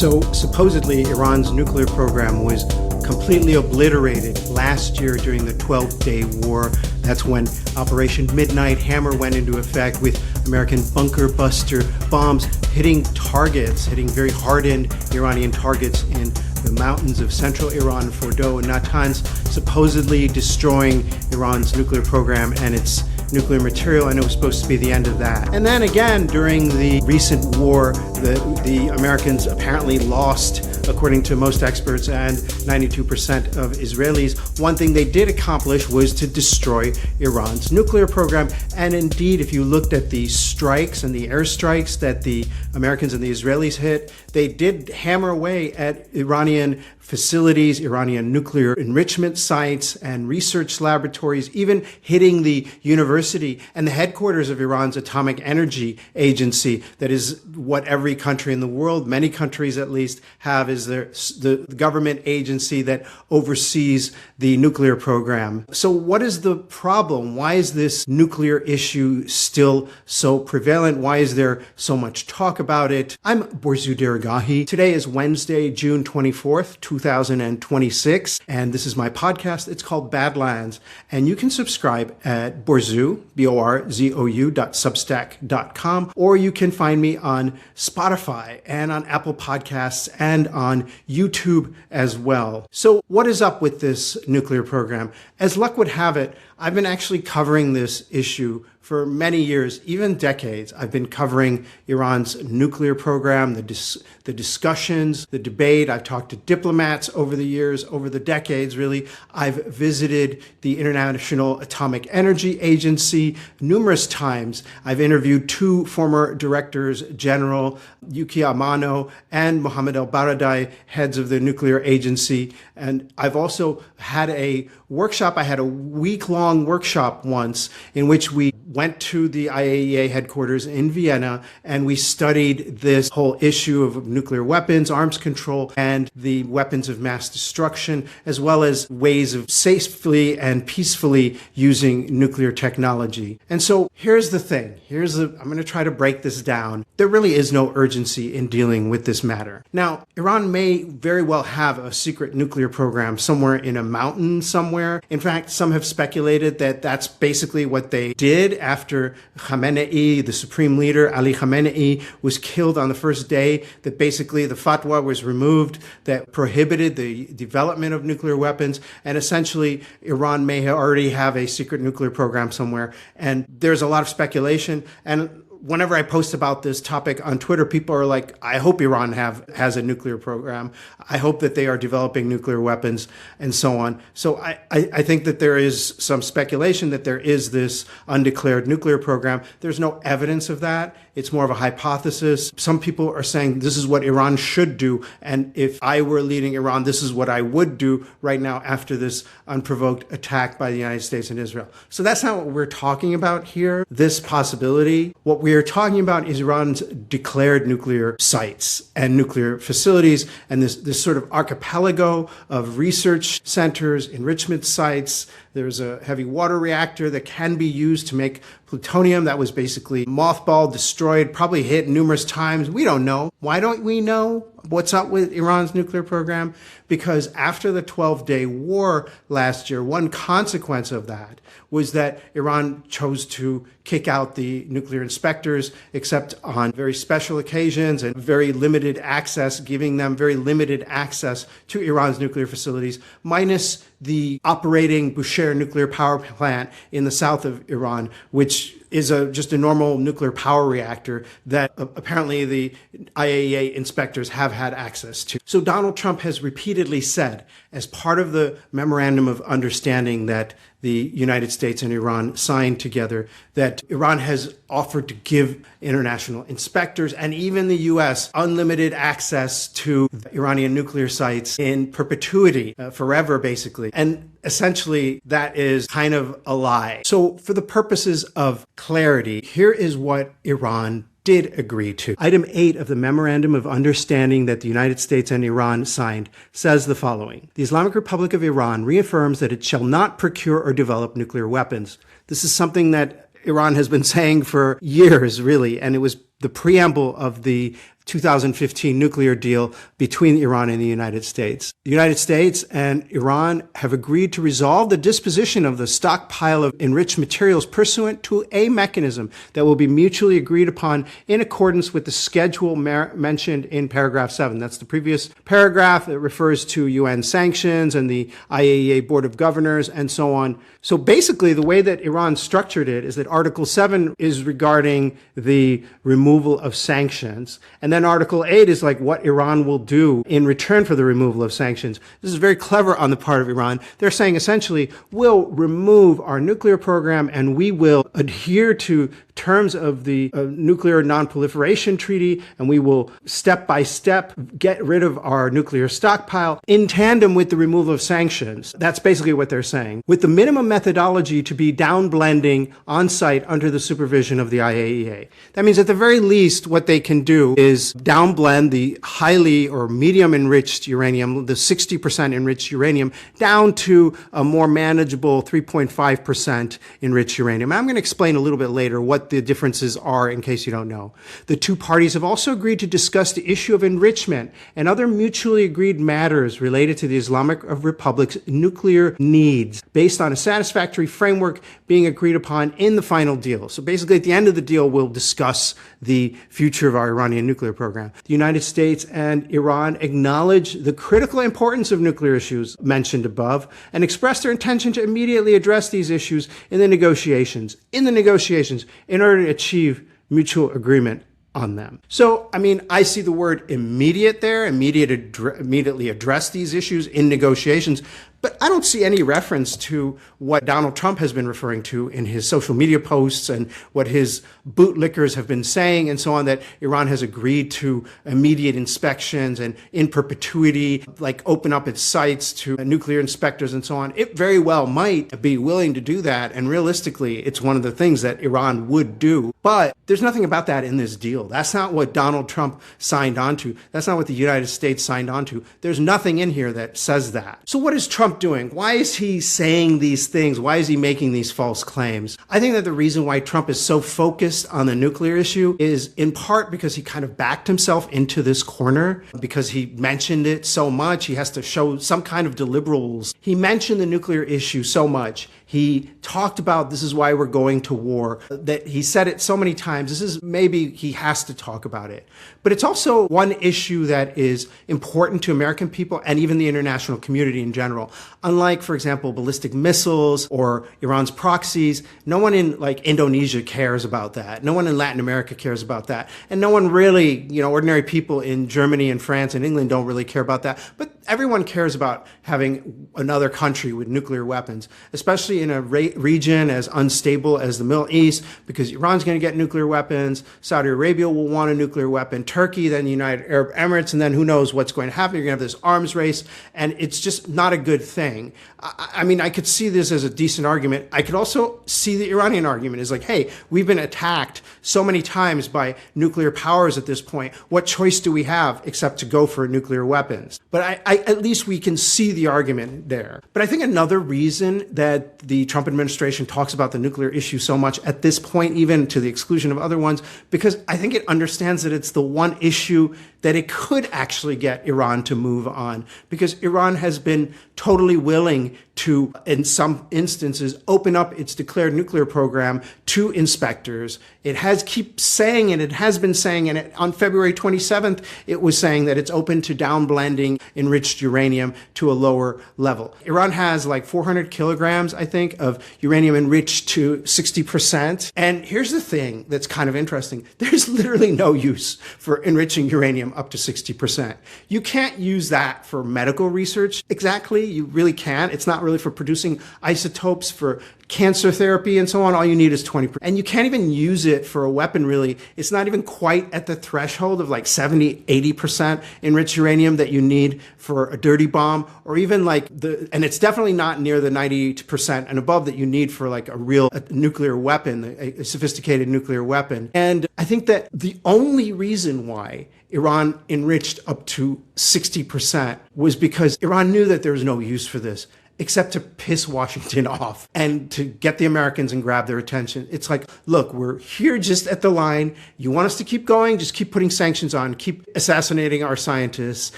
So supposedly Iran's nuclear program was completely obliterated last year during the 12-day war. That's when Operation Midnight Hammer went into effect, with American bunker buster bombs hitting very hardened Iranian targets in the mountains of central Iran, Fordow and Natanz, supposedly destroying Iran's nuclear program and its nuclear material, and it was supposed to be the end of that. And then again, during the recent war, the Americans apparently lost, according to most experts and 92% of Israelis. One thing they did accomplish was to destroy Iran's nuclear program. And indeed, if you looked at the strikes and the airstrikes that the Americans and the Israelis hit, they did hammer away at Iranian facilities, Iranian nuclear enrichment sites and research laboratories, even hitting the university and the headquarters of Iran's Atomic Energy Agency. That is what every country in the world, many countries at least, have, is the government agency that oversees the nuclear program. So what is the problem? Why is this nuclear issue still so prevalent? Why is there so much talk about it? I'm Borzu Deragahi. Today is Wednesday, June 24th, 2026, and this is my podcast. It's called Badlands, and you can subscribe at Borzu, BORZOU.substack.com, or you can find me on Spotify and on Apple Podcasts and on YouTube as well. So what is up with this nuclear program? As luck would have it, I've been actually covering this issue for many years, even decades. I've been covering Iran's nuclear program, the discussions, the debate. I've talked to diplomats over the years, over the decades, really. I've visited the International Atomic Energy Agency numerous times. I've interviewed two former directors general, Yuki Amano and Mohammad El-Baradei, heads of the nuclear agency. And I've also had a workshop. I had a week-long workshop once in which we went to the IAEA headquarters in Vienna, and we studied this whole issue of nuclear weapons, arms control, and the weapons of mass destruction, as well as ways of safely and peacefully using nuclear technology. And so here's the thing. I'm going to try to break this down. There really is no urgency in dealing with this matter. Now, Iran may very well have a secret nuclear program somewhere in a mountain somewhere. In fact, some have speculated that that's basically what they did after Khamenei, the supreme leader, Ali Khamenei, was killed on the first day, that basically the fatwa was removed that prohibited the development of nuclear weapons, and essentially Iran may already have a secret nuclear program somewhere. And there's a lot of speculation, and whenever I post about this topic on Twitter, people are like, I hope Iran has a nuclear program. I hope that they are developing nuclear weapons and so on. So I think that there is some speculation that there is this undeclared nuclear program. There's no evidence of that. It's more of a hypothesis. Some people are saying this is what Iran should do. And if I were leading Iran, this is what I would do right now after this unprovoked attack by the United States and Israel. So that's not what we're talking about here, this possibility. What we are talking about is Iran's declared nuclear sites and nuclear facilities, and this sort of archipelago of research centers, enrichment sites. There's a heavy water reactor that can be used to make plutonium that was basically mothballed, destroyed, probably hit numerous times. We don't know. Why don't we know what's up with Iran's nuclear program? Because after the 12-day war last year, one consequence of that was that Iran chose to kick out the nuclear inspectors, except on very special occasions and very limited access, giving them very limited access to Iran's nuclear facilities, minus the operating Bushehr nuclear power plant in the south of Iran, which is just a normal nuclear power reactor that apparently the IAEA inspectors have had access to. So Donald Trump has repeatedly said, as part of the memorandum of understanding that the United States and Iran signed together, that Iran has offered to give international inspectors and even the U.S. unlimited access to Iranian nuclear sites in perpetuity, forever, basically. And essentially, that is kind of a lie. So for the purposes of clarity, here is what Iran did agree to. Item 8 of the Memorandum of Understanding that the United States and Iran signed says the following: the Islamic Republic of Iran reaffirms that it shall not procure or develop nuclear weapons. This is something that Iran has been saying for years, really, and it was the preamble of the 2015 nuclear deal between Iran and the United States. The United States and Iran have agreed to resolve the disposition of the stockpile of enriched materials pursuant to a mechanism that will be mutually agreed upon in accordance with the schedule mentioned in paragraph 7. That's the previous paragraph that refers to UN sanctions and the IAEA Board of Governors and so on. So basically, the way that Iran structured it is that Article 7 is regarding the removal of sanctions, and then Article 8 is like what Iran will do in return for the removal of sanctions. This is very clever on the part of Iran. They're saying essentially, we'll remove our nuclear program and we will adhere to terms of the Nuclear Non-Proliferation Treaty, and we will step by step get rid of our nuclear stockpile in tandem with the removal of sanctions. That's basically what they're saying, with the minimum methodology to be downblending on site under the supervision of the IAEA. That means at the very least what they can do is downblend the highly or medium enriched uranium, the 60% enriched uranium, down to a more manageable 3.5% enriched uranium. I'm going to explain a little bit later what the differences are in case you don't know. The two parties have also agreed to discuss the issue of enrichment and other mutually agreed matters related to the Islamic Republic's nuclear needs based on a satisfactory framework being agreed upon in the final deal. So basically at the end of the deal, we'll discuss the future of our Iranian nuclear program. The United States and Iran acknowledge the critical importance of nuclear issues mentioned above and express their intention to immediately address these issues in the negotiations, in order to achieve mutual agreement on them. So, I see the word immediate there, immediately address these issues in negotiations, but I don't see any reference to what Donald Trump has been referring to in his social media posts and what his bootlickers have been saying and so on, that Iran has agreed to immediate inspections and in perpetuity, like open up its sites to nuclear inspectors and so on. It very well might be willing to do that, and realistically, it's one of the things that Iran would do. But there's nothing about that in this deal. That's not what Donald Trump signed on to. That's not what the United States signed on to. There's nothing in here that says that. So what is Trump doing? Why is he saying these things? Why is he making these false claims? I think that the reason why Trump is so focused on the nuclear issue is in part because he kind of backed himself into this corner because he mentioned it so much. He has to show some kind of deliverables. He mentioned the nuclear issue so much. He talked about this is why we're going to war, that he said it so many times. This is maybe he has to talk about it. But it's also one issue that is important to American people and even the international community in general. Unlike, for example, ballistic missiles or Iran's proxies, no one in Indonesia cares about that. No one in Latin America cares about that. And no one really, ordinary people in Germany and France and England don't really care about that. But everyone cares about having another country with nuclear weapons, especially in a region as unstable as the Middle East, because Iran's going to get nuclear weapons, Saudi Arabia will want a nuclear weapon, Turkey, then the United Arab Emirates, and then who knows what's going to happen. You're going to have this arms race, and it's just not a good thing. I could see this as a decent argument. I could also see the Iranian argument is like, hey, we've been attacked so many times by nuclear powers at this point. What choice do we have except to go for nuclear weapons? But at least we can see the argument there. But I think another reason that the Trump administration talks about the nuclear issue so much at this point, even to the exclusion of other ones, because I think it understands that it's the one issue that it could actually get Iran to move on, because Iran has been totally willing to, in some instances, open up its declared nuclear program to inspectors. It has keep saying it. It has been saying it. On February 27th, it was saying that it's open to downblending enriched uranium to a lower level. Iran has 400 kilograms, I think, of uranium enriched to 60%. And here's the thing that's kind of interesting. There's literally no use for enriching uranium up to 60%. You can't use that for medical research exactly. You really can't. It's not really for producing isotopes for cancer therapy and so on. All you need is 20%. And you can't even use it for a weapon, really. It's not even quite at the threshold of 70, 80% enriched uranium that you need for a dirty bomb, or even and it's definitely not near the 90% and above that you need for a real nuclear weapon, a sophisticated nuclear weapon. And I think that the only reason why Iran enriched up to 60% was because Iran knew that there was no use for this. except to piss Washington off and to get the Americans and grab their attention. It's like, look, we're here just at the line. You want us to keep going? Just keep putting sanctions on, keep assassinating our scientists,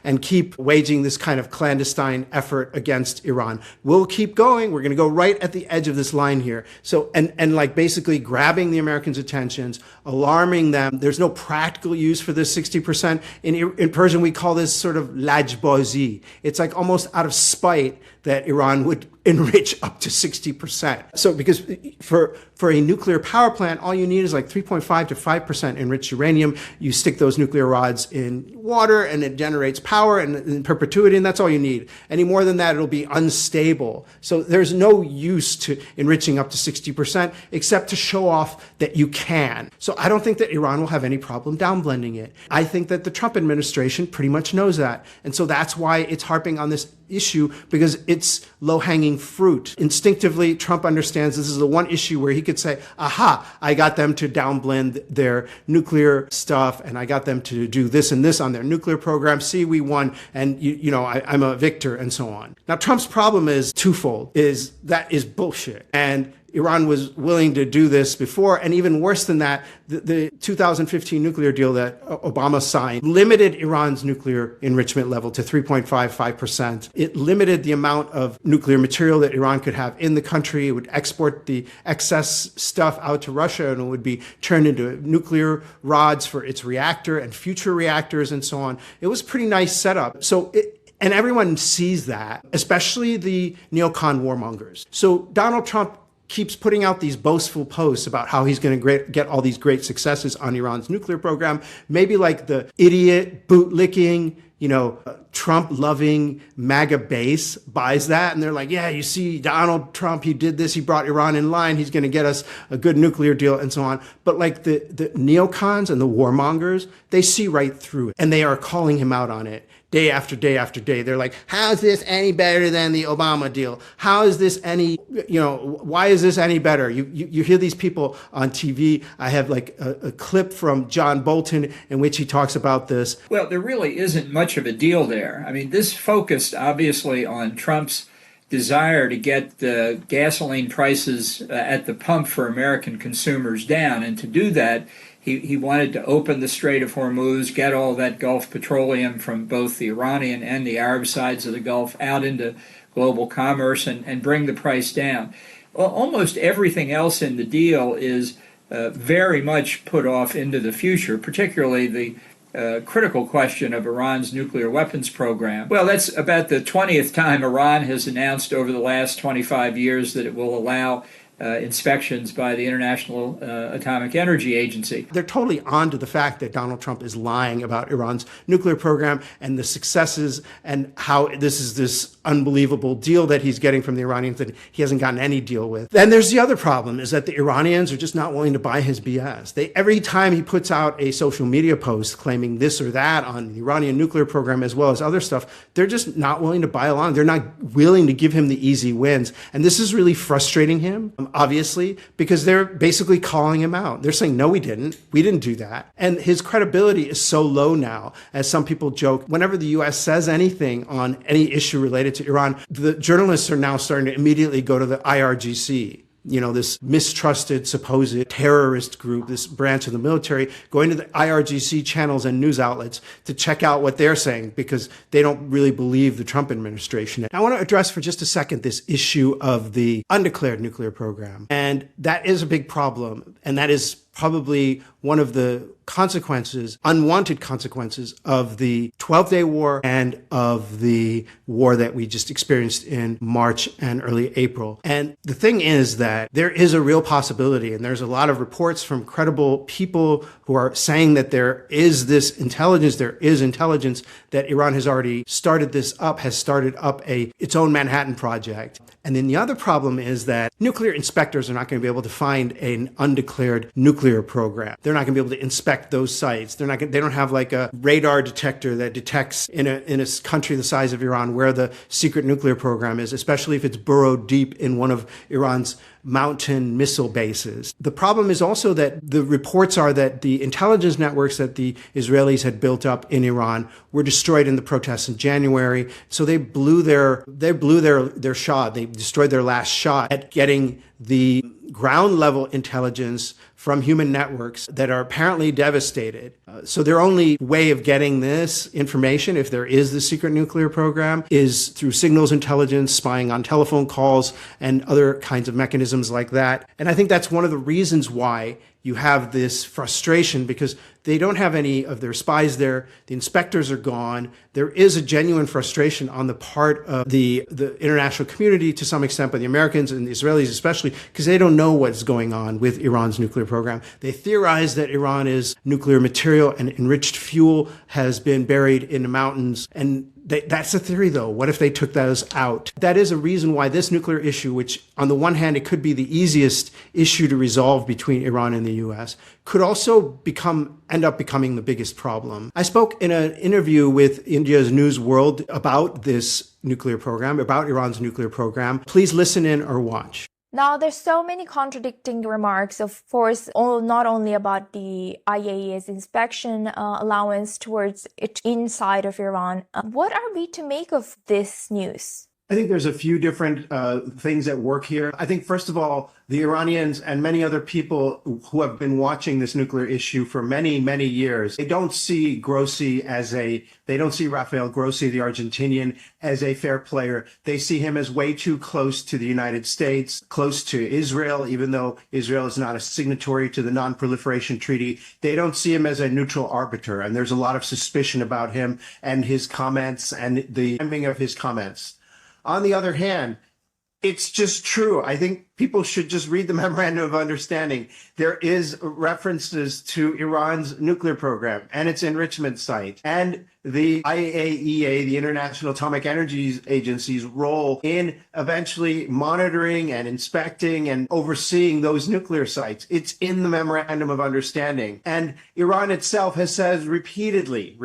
and keep waging this kind of clandestine effort against Iran. We'll keep going. We're going to go right at the edge of this line here. So, and like basically grabbing the Americans' attentions, alarming them. There's no practical use for this 60%. In Persian, we call this sort of lajbazi. It's like almost out of spite that Iran would enrich up to 60%. So because for a nuclear power plant, all you need is like 3.5 to 5% enriched uranium. You stick those nuclear rods in water and it generates power and in perpetuity, and that's all you need. Any more than that, it'll be unstable. So there's no use to enriching up to 60% except to show off that you can. So I don't think that Iran will have any problem downblending it. I think that the Trump administration pretty much knows that. And so that's why it's harping on this issue, because it's low-hanging fruit. Instinctively, Trump understands this is the one issue where he could say, aha, I got them to downblend their nuclear stuff, and I got them to do this and this on their nuclear program. See, we won, and I'm a victor, and so on. Now, Trump's problem is twofold, is that is bullshit. And Iran was willing to do this before, and even worse than that, the 2015 nuclear deal that Obama signed limited Iran's nuclear enrichment level to 3.55%. It limited the amount of nuclear material that Iran could have in the country. It would export the excess stuff out to Russia, and it would be turned into nuclear rods for its reactor and future reactors and so on. It was a pretty nice setup. And everyone sees that, especially the neocon warmongers. So Donald Trump keeps putting out these boastful posts about how he's going to get all these great successes on Iran's nuclear program. Maybe like the idiot, bootlicking, Trump-loving MAGA base buys that, and they're like, yeah, you see, Donald Trump, he did this, he brought Iran in line, he's going to get us a good nuclear deal, and so on. But like the neocons and the warmongers, they see right through it, and they are calling him out on it. Day after day after day. They're like, how is this any better than the Obama deal? How is this any, why is this any better? You hear these people on TV. I have like a clip from John Bolton in which he talks about this. Well, there really isn't much of a deal there. I mean, this focused obviously on Trump's desire to get the gasoline prices at the pump for American consumers down. And to do that, he wanted to open the Strait of Hormuz, get all that Gulf petroleum from both the Iranian and the Arab sides of the Gulf out into global commerce and bring the price down. Well, almost everything else in the deal is very much put off into the future, particularly the critical question of Iran's nuclear weapons program. Well, that's about the 20th time Iran has announced over the last 25 years that it will allow inspections by the International Atomic Energy Agency. They're totally on to the fact that Donald Trump is lying about Iran's nuclear program and the successes and how this is this unbelievable deal that he's getting from the Iranians that he hasn't gotten any deal with. Then there's the other problem, is that the Iranians are just not willing to buy his BS. Every time he puts out a social media post claiming this or that on the Iranian nuclear program as well as other stuff, they're just not willing to buy along. They're not willing to give him the easy wins. And this is really frustrating him, obviously, because they're basically calling him out. They're saying, no, we didn't do that. And his credibility is so low now, as some people joke, whenever the U.S. says anything on any issue related to Iran, the journalists are now starting to immediately go to the IRGC, this mistrusted, supposed terrorist group, this branch of the military, going to the IRGC channels and news outlets to check out what they're saying, because they don't really believe the Trump administration. I want to address for just a second this issue of the undeclared nuclear program. And that is a big problem. And that is probably one of the consequences, unwanted consequences, of the 12-day war and of the war that we just experienced in March and early April. And the thing is that there is a real possibility, and there's a lot of reports from credible people who are saying that there is intelligence that Iran has already started up its own Manhattan Project. And then the other problem is that nuclear inspectors are not going to be able to find an undeclared nuclear program. They're not going to be able to inspect those sites. They don't have like a radar detector that detects in a country the size of Iran where the secret nuclear program is, especially if it's burrowed deep in one of Iran's mountain missile bases. The problem is also that the reports are that the intelligence networks that the Israelis had built up in Iran were destroyed in the protests in January. So they blew their shot. They destroyed their last shot at getting the ground level intelligence from human networks that are apparently devastated. So their only way of getting this information, if there is the secret nuclear program, is through signals intelligence, spying on telephone calls, and other kinds of mechanisms like that. And I think that's one of the reasons why you have this frustration, because they don't have any of their spies there. The inspectors are gone. There is a genuine frustration on the part of the international community to some extent, but the Americans and the Israelis especially, because they don't know what's going on with Iran's nuclear program. They theorize that Iran is nuclear material and enriched fuel has been buried in the mountains. And that's a theory, though. What if they took those out? That is a reason why this nuclear issue, which on the one hand, it could be the easiest issue to resolve between Iran and the U.S., could also end up becoming the biggest problem. I spoke in an interview with India's News World about this nuclear program, about Iran's nuclear program. Please listen in or watch. Now, there's so many contradicting remarks, of course, not only about the IAEA's inspection allowance towards it inside of Iran. What are we to make of this news? I think there's a few different things at work here. I think, first of all, the Iranians and many other people who have been watching this nuclear issue for many, many years, they don't see Rafael Grossi, the Argentinian, as a fair player. They see him as way too close to the United States, close to Israel, even though Israel is not a signatory to the Non-Proliferation Treaty. They don't see him as a neutral arbiter. And there's a lot of suspicion about him and his comments and the timing of his comments. On the other hand, it's just true. I think people should just read the Memorandum of Understanding. There is references to Iran's nuclear program and its enrichment site and the IAEA, the International Atomic Energy Agency's role in eventually monitoring and inspecting and overseeing those nuclear sites. It's in the Memorandum of Understanding. And Iran itself has said repeatedly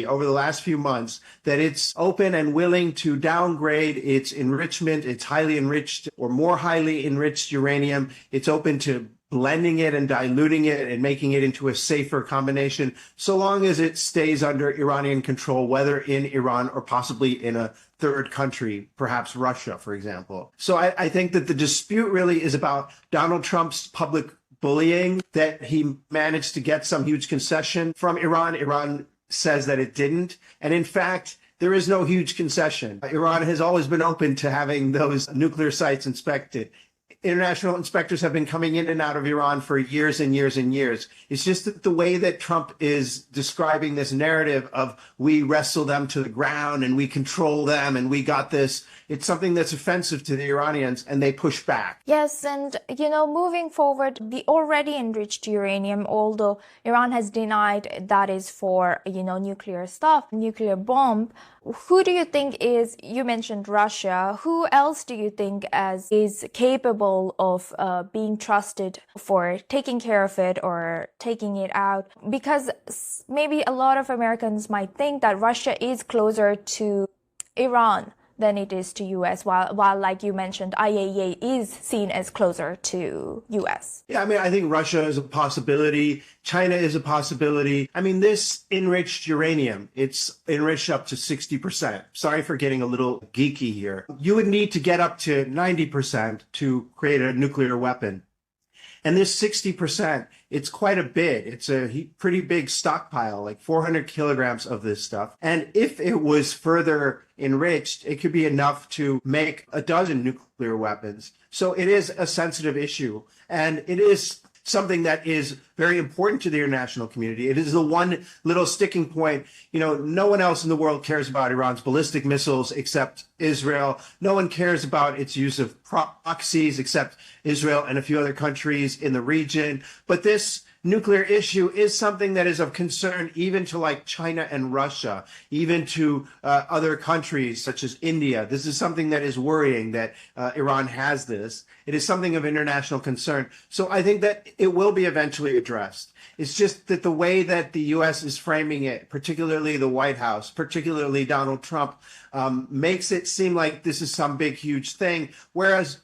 over the last few months that it's open and willing to downgrade its enrichment, its highly enriched or more highly enriched uranium. It's open to blending it and diluting it and making it into a safer combination, so long as it stays under Iranian control, whether in Iran or possibly in a third country, perhaps Russia, for example. So I think that the dispute really is about Donald Trump's public bullying, that he managed to get some huge concession from Iran. Iran says that it didn't. And in fact, there is no huge concession. Iran has always been open to having those nuclear sites inspected. International inspectors have been coming in and out of Iran for years and years and years. It's just that the way that Trump is describing this narrative of we wrestle them to the ground and we control them and we got this, it's something that's offensive to the Iranians and they push back. Yes, and moving forward, the already enriched uranium, although Iran has denied that is for, nuclear stuff, nuclear bomb, who do you think you mentioned Russia, who else do you think is capable of being trusted for taking care of it or taking it out? Because maybe a lot of Americans might think that Russia is closer to Iran than it is to US, while like you mentioned, IAEA is seen as closer to US. Yeah, I think Russia is a possibility. China is a possibility. This enriched uranium, it's enriched up to 60%. Sorry for getting a little geeky here. You would need to get up to 90% to create a nuclear weapon. And this 60%, it's quite a bit. It's a pretty big stockpile, like 400 kilograms of this stuff. And if it was further enriched, it could be enough to make a dozen nuclear weapons. So it is a sensitive issue. And it is something that is very important to the international community. It is the one little sticking point. No one else in the world cares about Iran's ballistic missiles except Israel. No one cares about its use of proxies except Israel and a few other countries in the region. But this nuclear issue is something that is of concern even to like China and Russia, even to other countries such as India. This is something that is worrying that Iran has this. It is something of international concern. So I think that it will be eventually addressed. It's just that the way that the U.S. is framing it, particularly the White House, particularly Donald Trump, makes it seem like this is some big, huge thing, whereas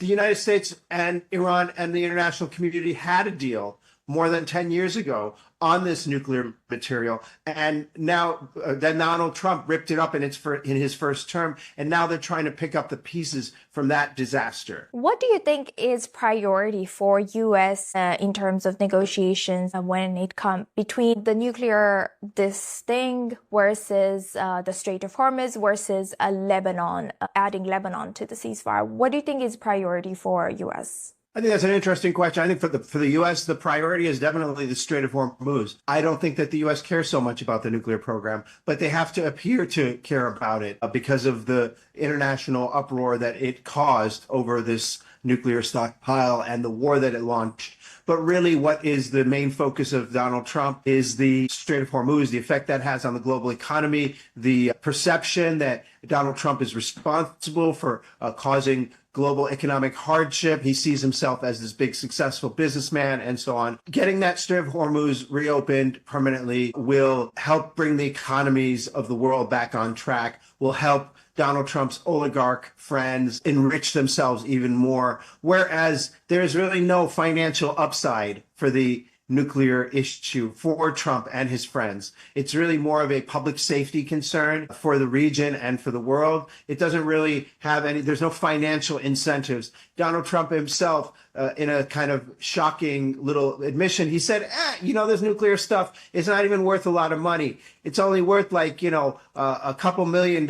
The United States and Iran and the international community had a deal more than 10 years ago on this nuclear material. And now then Donald Trump ripped it up in his first term. And now they're trying to pick up the pieces from that disaster. What do you think is priority for US in terms of negotiations when it comes between the nuclear, this thing versus the Strait of Hormuz versus Lebanon, adding Lebanon to the ceasefire? What do you think is priority for US? I think that's an interesting question. I think for the U.S., the priority is definitely the Strait of Hormuz. I don't think that the U.S. cares so much about the nuclear program, but they have to appear to care about it because of the international uproar that it caused over this nuclear stockpile and the war that it launched. But really, what is the main focus of Donald Trump is the Strait of Hormuz, the effect that has on the global economy, the perception that Donald Trump is responsible for causing global economic hardship. He sees himself as this big successful businessman and so on. Getting that Strait of Hormuz reopened permanently will help bring the economies of the world back on track, will help Donald Trump's oligarch friends enrich themselves even more, whereas there's really no financial upside for the nuclear issue for Trump and his friends. It's really more of a public safety concern for the region and for the world. It doesn't really have there's no financial incentives. Donald Trump himself, in a kind of shocking little admission, he said, this nuclear stuff is not even worth a lot of money. It's only worth a couple $1 million,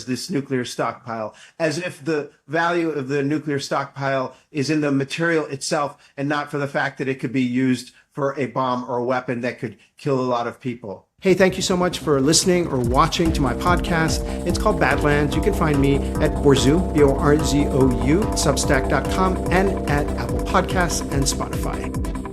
this nuclear stockpile, as if the value of the nuclear stockpile is in the material itself and not for the fact that it could be used for a bomb or a weapon that could kill a lot of people. Hey, thank you so much for listening or watching to my podcast. It's called Badlands. You can find me at Borzou, Borzou, Substack.com, and at Apple Podcasts and Spotify.